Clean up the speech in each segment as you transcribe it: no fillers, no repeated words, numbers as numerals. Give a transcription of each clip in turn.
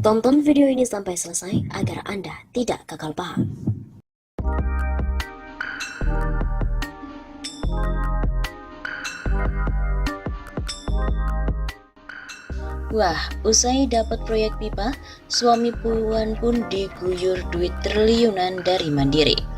Tonton video ini sampai selesai agar Anda tidak gagal paham. Wah, usai dapat proyek pipa, suami Puan pun diguyur duit triliunan dari Mandiri.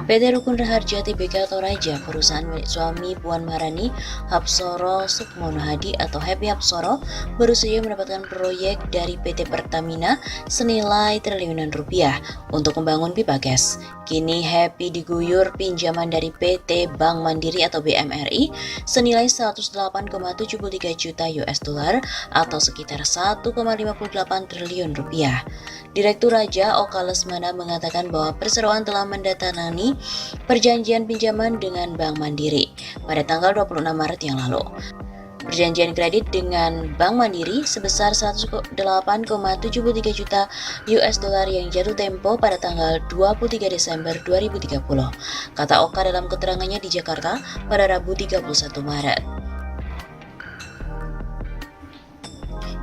PT Rukun Raharja Tbk atau Raja, perusahaan milik suami Puan Maharani, Hapsoro Sukmono Hadi atau Happy Hapsoro, baru saja mendapatkan proyek dari PT Pertamina senilai triliunan rupiah untuk membangun pipa gas. Kini Happy diguyur pinjaman dari PT Bank Mandiri atau BMRI senilai 108,73 juta US dollar atau sekitar 1,58 triliun rupiah. Direktur Raja Oka Lesmana mengatakan bahwa perseroan telah mendatangani perjanjian pinjaman dengan Bank Mandiri pada tanggal 26 Maret yang lalu. Perjanjian kredit dengan Bank Mandiri sebesar 108,73 juta US dollar yang jatuh tempo pada tanggal 23 Desember 2030, kata Oka dalam keterangannya di Jakarta pada Rabu 31 Maret.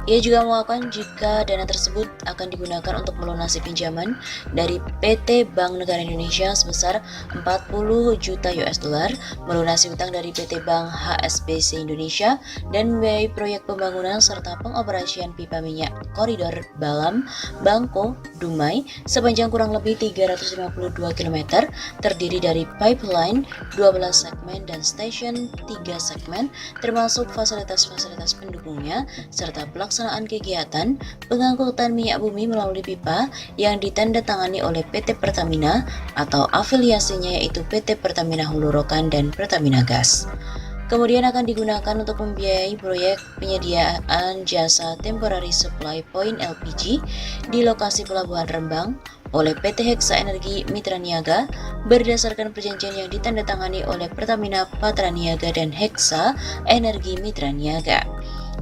Ia juga mengatakan jika dana tersebut akan digunakan untuk melunasi pinjaman dari PT Bank Negara Indonesia sebesar 40 juta US dollar, melunasi utang dari PT Bank HSBC Indonesia, dan membiayai proyek pembangunan serta pengoperasian pipa minyak koridor Balam, Bangko, Dumai sepanjang kurang lebih 352 km, terdiri dari pipeline 12 segmen dan stasiun 3 segmen, termasuk fasilitas-fasilitas pendukungnya, serta pelaksanaan kegiatan pengangkutan minyak bumi melalui pipa yang ditandatangani oleh PT Pertamina atau afiliasinya yaitu PT Pertamina Hulu Rokan dan Pertamina Gas. Kemudian akan digunakan untuk membiayai proyek penyediaan jasa temporary supply point LPG di lokasi Pelabuhan Rembang oleh PT Heksa Energi Mitra Niaga berdasarkan perjanjian yang ditandatangani oleh Pertamina Patra Niaga dan Heksa Energi Mitra Niaga.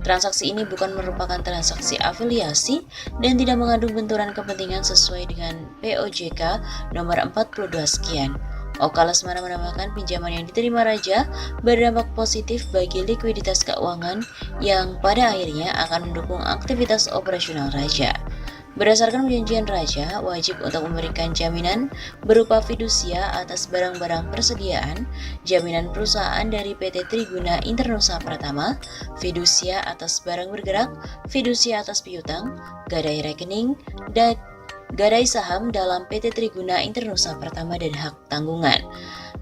Transaksi ini bukan merupakan transaksi afiliasi dan tidak mengandung benturan kepentingan sesuai dengan POJK nomor 42 sekian. Oka Lesmana menambahkan pinjaman yang diterima Raja berdampak positif bagi likuiditas keuangan yang pada akhirnya akan mendukung aktivitas operasional Raja. Berdasarkan perjanjian Raja, wajib untuk memberikan jaminan berupa fidusia atas barang-barang persediaan, jaminan perusahaan dari PT Triguna Internusa Pratama, fidusia atas barang bergerak, fidusia atas piutang, gadai rekening, dan gadai saham dalam PT Triguna Internusa Pratama dan hak tanggungan.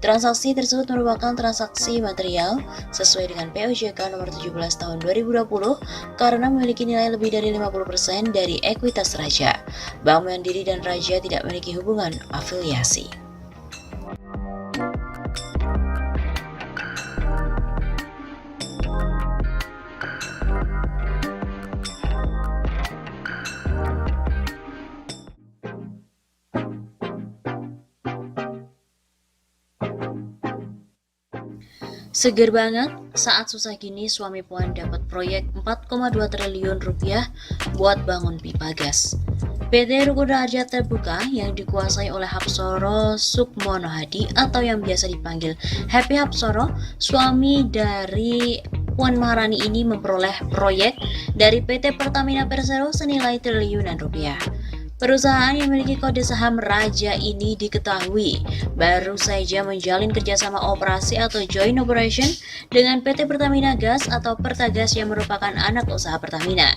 Transaksi tersebut merupakan transaksi material sesuai dengan POJK nomor 17 tahun 2020 karena memiliki nilai lebih dari 50% dari ekuitas Raja. Bank Mandiri dan Raja tidak memiliki hubungan afiliasi. Seger banget, saat susah gini suami Puan dapat proyek 4,2 triliun rupiah buat bangun pipa gas. PT Rukun Raharja Terbuka yang dikuasai oleh Hapsoro Sukmono Hadi atau yang biasa dipanggil Happy Hapsoro, suami dari Puan Maharani ini memperoleh proyek dari PT Pertamina Persero senilai triliunan rupiah. Perusahaan yang memiliki kode saham Raja ini diketahui baru saja menjalin kerjasama operasi atau joint operation dengan PT Pertamina Gas atau Pertagas yang merupakan anak usaha Pertamina.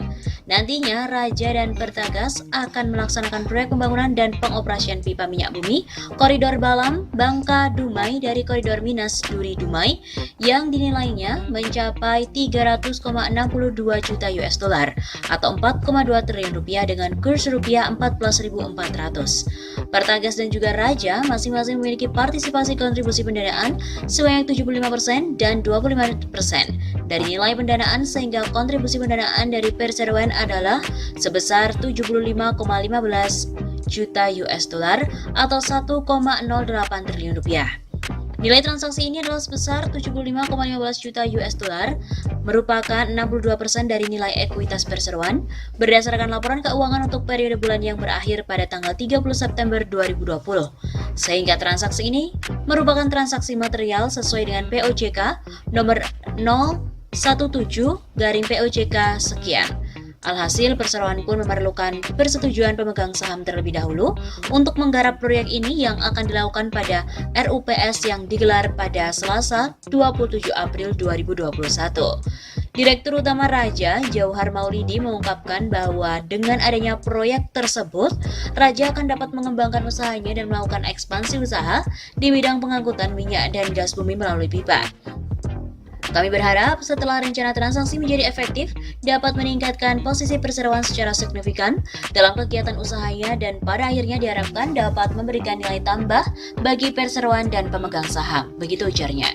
Nantinya Raja dan Pertagas akan melaksanakan proyek pembangunan dan pengoperasian pipa minyak bumi koridor Balam, Bangka, Dumai dari koridor Minas Duri Dumai yang dinilainya mencapai 300,62 juta US dollar atau 4,2 triliun rupiah dengan kurs rupiah 14.400. Pertagas dan juga Raja masing-masing memiliki partisipasi kontribusi pendanaan sebanyak 75% dan 25% dari nilai pendanaan, sehingga kontribusi pendanaan dari perseroan adalah sebesar 75,15 juta US dollar atau 1,08 triliun rupiah. Nilai transaksi ini adalah sebesar 75,15 juta US dollar, merupakan 62% dari nilai ekuitas perseroan berdasarkan laporan keuangan untuk periode bulan yang berakhir pada tanggal 30 September 2020. Sehingga transaksi ini merupakan transaksi material sesuai dengan POJK nomor 017/POJK sekian. Alhasil, perseroan pun memerlukan persetujuan pemegang saham terlebih dahulu untuk menggarap proyek ini yang akan dilakukan pada RUPS yang digelar pada Selasa 27 April 2021. Direktur Utama Raja, Jauhar Maulidi, mengungkapkan bahwa dengan adanya proyek tersebut, Raja akan dapat mengembangkan usahanya dan melakukan ekspansi usaha di bidang pengangkutan minyak dan gas bumi melalui pipa. Kami berharap setelah rencana transaksi menjadi efektif, dapat meningkatkan posisi perseroan secara signifikan dalam kegiatan usahanya dan pada akhirnya diharapkan dapat memberikan nilai tambah bagi perseroan dan pemegang saham. Begitu ujarnya.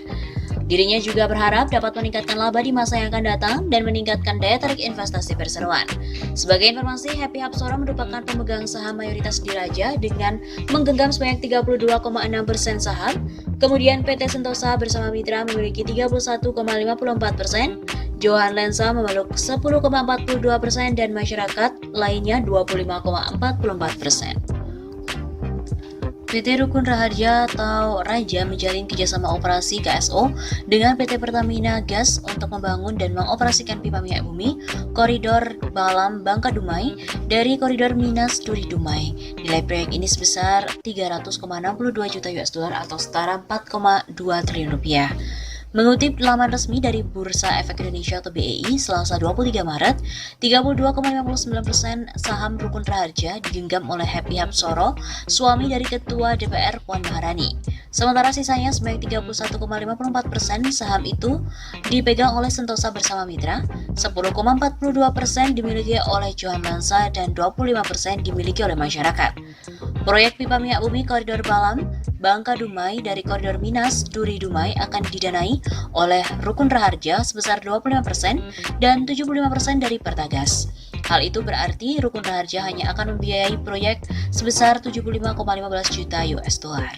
Dirinya juga berharap dapat meningkatkan laba di masa yang akan datang dan meningkatkan daya tarik investasi perseroan. Sebagai informasi, Happy Hapsora merupakan pemegang saham mayoritas di Raja dengan menggenggam sebanyak 32,6% saham. Kemudian PT Sentosa bersama mitra memiliki 31,54%, Johan Lensa memeluk 10,42% dan masyarakat lainnya 25,44%. PT Rukun Raharja atau Raja menjalin kerjasama operasi KSO dengan PT Pertamina Gas untuk membangun dan mengoperasikan pipa minyak bumi koridor Balam Bangka Dumai dari koridor Minas Duri Dumai. Nilai proyek ini sebesar 300,62 juta US dollar atau setara 4,2 triliun rupiah. Mengutip laman resmi dari Bursa Efek Indonesia atau BEI, Selasa 23 Maret, 32,59% saham Rukun Raharja digenggam oleh Happy Hapsoro, suami dari Ketua DPR Puan Maharani. Sementara sisanya sebanyak 31,54% saham itu dipegang oleh Sentosa bersama mitra, 10,42% dimiliki oleh Johan Lensa, dan 25% dimiliki oleh masyarakat. Proyek pipa minyak bumi koridor Balam Bangka Dumai dari koridor Minas Duri Dumai akan didanai oleh Rukun Raharja sebesar 25% dan 75% dari Pertagas. Hal itu berarti Rukun Raharja hanya akan membiayai proyek sebesar 75,15 juta US dollar.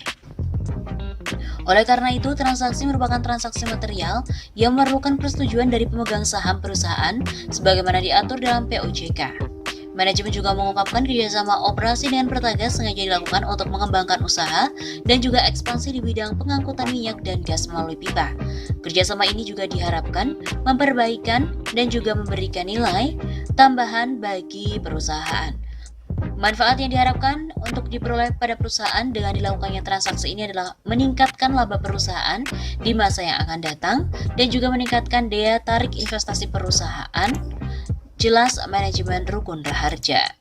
Oleh karena itu, transaksi merupakan transaksi material yang memerlukan persetujuan dari pemegang saham perusahaan sebagaimana diatur dalam POJK. Manajemen juga mengungkapkan kerjasama operasi dengan Pertagas sengaja dilakukan untuk mengembangkan usaha dan juga ekspansi di bidang pengangkutan minyak dan gas melalui pipa. Kerjasama ini juga diharapkan memperbaikan dan juga memberikan nilai tambahan bagi perusahaan. Manfaat yang diharapkan untuk diperoleh pada perusahaan dengan dilakukannya transaksi ini adalah meningkatkan laba perusahaan di masa yang akan datang dan juga meningkatkan daya tarik investasi perusahaan. Jelas manajemen Rukun Raharja.